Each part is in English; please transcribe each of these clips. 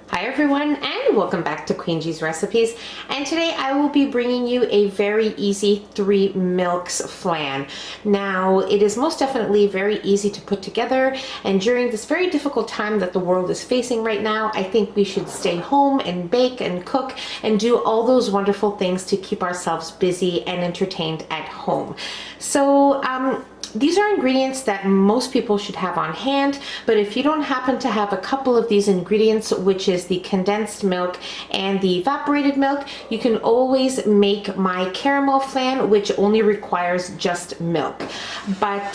Hi everyone, and welcome back to Queen G's Recipes. And today I will be bringing you a very easy 3 milks flan. Now, it is most definitely very easy to put together, and during this very difficult time that the world is facing right now, I think we should stay home and bake and cook and do all those wonderful things to keep ourselves busy and entertained at home. So, these are ingredients that most people should have on hand, but if you don't happen to have a couple of these ingredients, which is the condensed milk and the evaporated milk, you can always make my caramel flan, which only requires just milk. But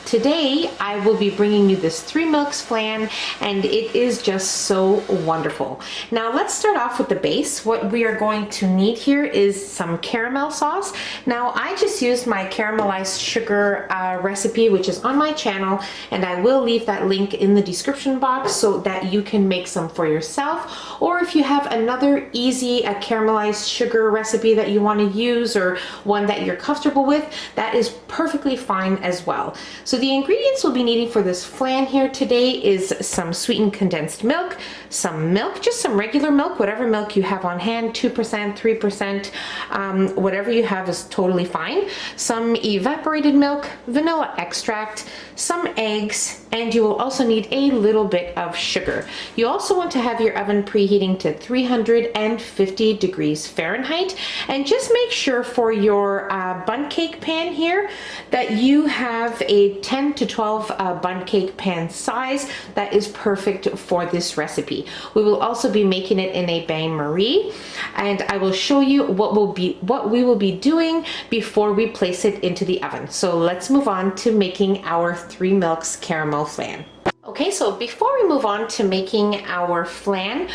today I will be bringing you this 3 milks flan, and it is just so wonderful. Now let's start off with the base. What we are going to need here is some caramel sauce. Now I just used my caramelized sugar recipe, which is on my channel, and I will leave that link in the description box so that you can make some for yourself, or if you have another easy caramelized sugar recipe that you want to use, or one that you're comfortable with, that is perfectly fine as well. So the ingredients we'll be needing for this flan here today is some sweetened condensed milk, some milk, just some regular milk, whatever milk you have on hand, 2%, 3%, whatever you have is totally fine, some evaporated milk, vanilla extract, some eggs, and you will also need a little bit of sugar. You also want to have your oven preheating to 350 degrees Fahrenheit, and just make sure for your bundt cake pan here that you have a 10 to 12 bundt cake pan size. That is perfect for this recipe. We will also be making it in a bain-marie, and I will show you what we will be doing before we place it into the oven. So let's move on to making our 3 milks caramel flan. Okay, so before we move on to making our flan,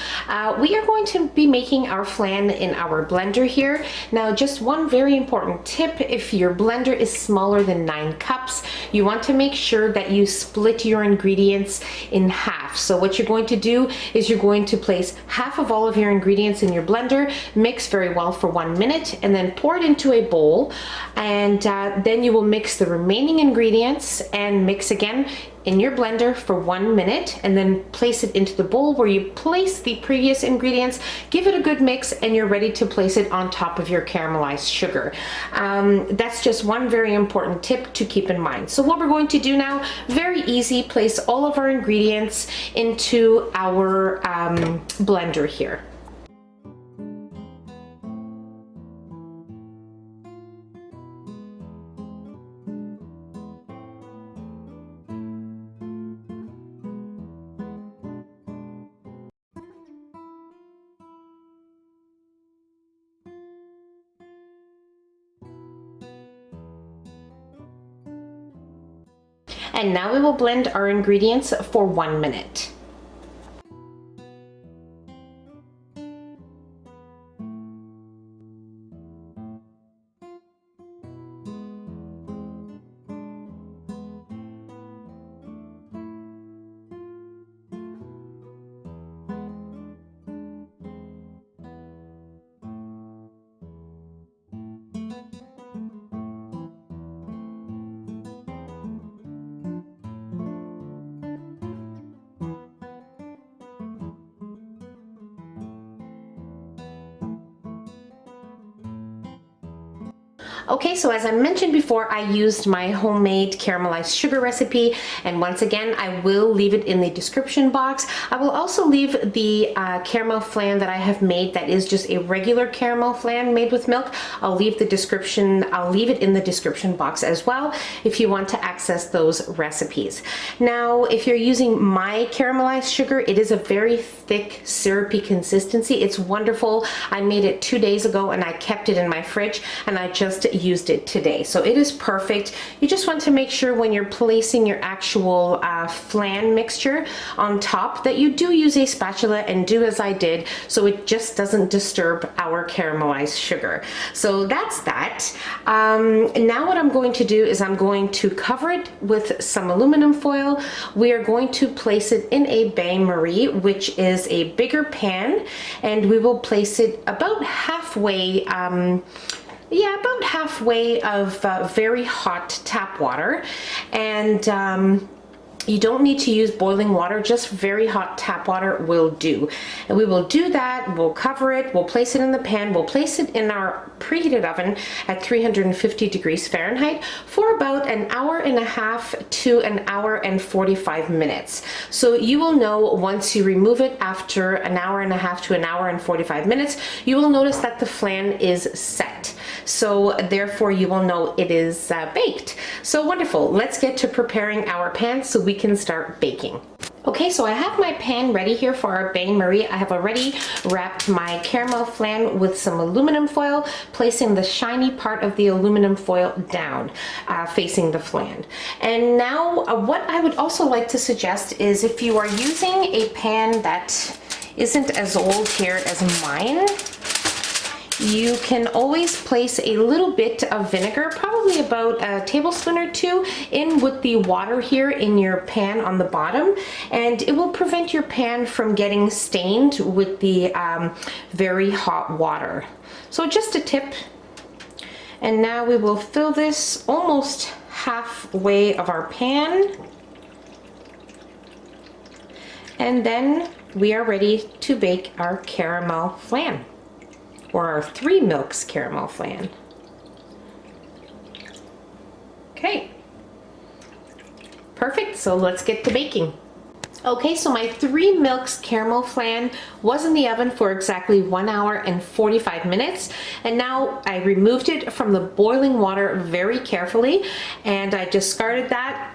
we are going to be making our flan in our blender here. Now, just one very important tip: if your blender is smaller than 9 cups, you want to make sure that you split your ingredients in half. So what you're going to do is you're going to place half of all of your ingredients in your blender, mix very well for 1 minute, and then pour it into a bowl, and then you will mix the remaining ingredients and mix again in your blender for 1 minute, and then place it into the bowl where you place the previous ingredients. Give it a good mix, and you're ready to place it on top of your caramelized sugar. That's just one very important tip to keep in mind. So what we're going to do now, very easy, place all of our ingredients into our blender here. And now we will blend our ingredients for 1 minute. Okay, so as I mentioned before, I used my homemade caramelized sugar recipe, and once again, I will leave it in the description box. I will also leave the caramel flan that I have made that is just a regular caramel flan made with milk. I'll leave it in the description box as well if you want to access those recipes. Now, if you're using my caramelized sugar, it is a very thick, syrupy consistency. It's wonderful. I made it 2 days ago, and I kept it in my fridge, and I just used it today. So it is perfect. You just want to make sure when you're placing your actual flan mixture on top that you do use a spatula and do as I did, so it just doesn't disturb our caramelized sugar. So that's that. Now what I'm going to do is I'm going to cover it with some aluminum foil. We are going to place it in a bain-marie, which is a bigger pan, and we will place it about halfway about halfway of very hot tap water, and You don't need to use boiling water, just very hot tap water will do. And we will do that, we'll cover it, we'll place it in the pan, we'll place it in our preheated oven at 350 degrees Fahrenheit for about an hour and a half to an hour and 45 minutes. So you will know once you remove it after an hour and a half to an hour and 45 minutes, you will notice that the flan is set. So therefore you will know it is baked. So wonderful. Let's get to preparing our pan so we can start baking. Okay, so I have my pan ready here for our bain marie. I have already wrapped my caramel flan with some aluminum foil, placing the shiny part of the aluminum foil down, facing the flan. And now what I would also like to suggest is if you are using a pan that isn't as old here as mine, you can always place a little bit of vinegar, probably about a tablespoon or two, in with the water here in your pan on the bottom, and it will prevent your pan from getting stained with the very hot water. So just a tip. And now we will fill this almost halfway of our pan, and then we are ready to bake our caramel flan, or our 3 milks caramel flan. Okay, perfect, so let's get to baking. Okay, so my 3 milks caramel flan was in the oven for exactly 1 hour and 45 minutes. And now I removed it from the boiling water very carefully, and I discarded that.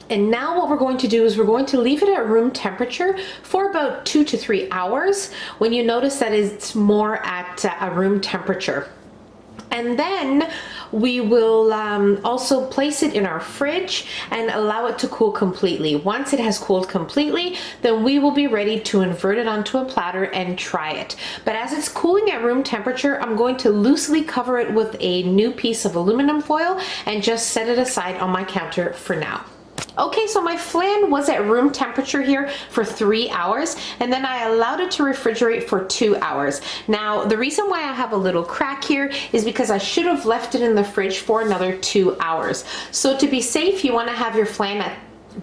And now what we're going to do is we're going to leave it at room temperature for about 2 to 3 hours, when you notice that it's more at a room temperature. And then we will also place it in our fridge and allow it to cool completely. Once it has cooled completely, then we will be ready to invert it onto a platter and try it. But as it's cooling at room temperature, I'm going to loosely cover it with a new piece of aluminum foil and just set it aside on my counter for now. Okay, so my flan was at room temperature here for 3 hours, and then I allowed it to refrigerate for 2 hours. Now, the reason why I have a little crack here is because I should have left it in the fridge for another 2 hours. So to be safe, you want to have your flan at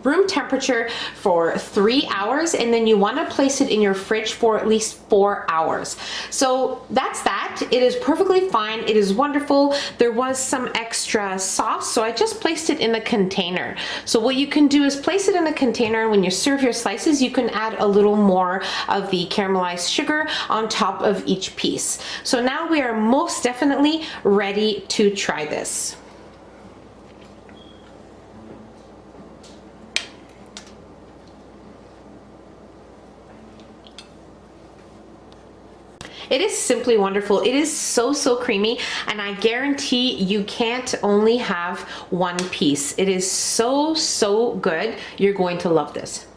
room temperature for 3 hours, and then you want to place it in your fridge for at least 4 hours. So that's that. It is perfectly fine. It is wonderful. There was some extra sauce, so I just placed it in a container. So what you can do is place it in a container, and when you serve your slices, you can add a little more of the caramelized sugar on top of each piece. So now we are most definitely ready to try this. It is simply wonderful. It is so creamy, and I guarantee you can't only have one piece. It is so good. You're going to love this.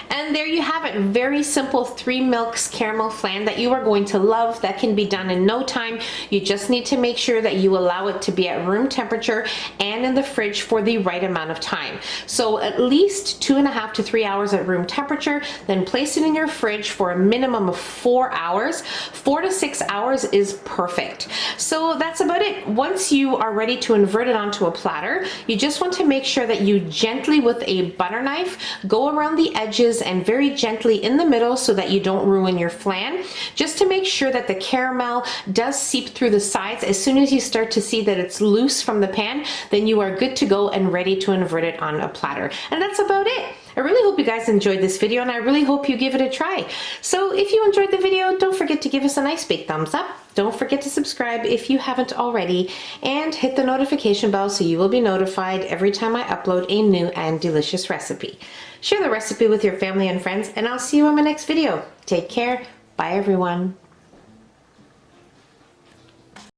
And there you have it, very simple 3 milks caramel flan that you are going to love, that can be done in no time. You just need to make sure that you allow it to be at room temperature and in the fridge for the right amount of time. So at least 2.5 to 3 hours at room temperature, then place it in your fridge for a minimum of 4 hours. 4 to 6 hours is perfect. So that's about it. Once you are ready to invert it onto a platter, you just want to make sure that you gently, with a butter knife, go around the edges and very gently in the middle so that you don't ruin your flan, just to make sure that the caramel does seep through the sides. As soon as you start to see that it's loose from the pan, then you are good to go and ready to invert it on a platter. And that's about it. I really hope you guys enjoyed this video, and I really hope you give it a try. So if you enjoyed the video, don't forget to give us a nice big thumbs up. Don't forget to subscribe if you haven't already, and hit the notification bell so you will be notified every time I upload a new and delicious recipe. Share the recipe with your family and friends, and I'll see you on my next video. Take care. Bye everyone.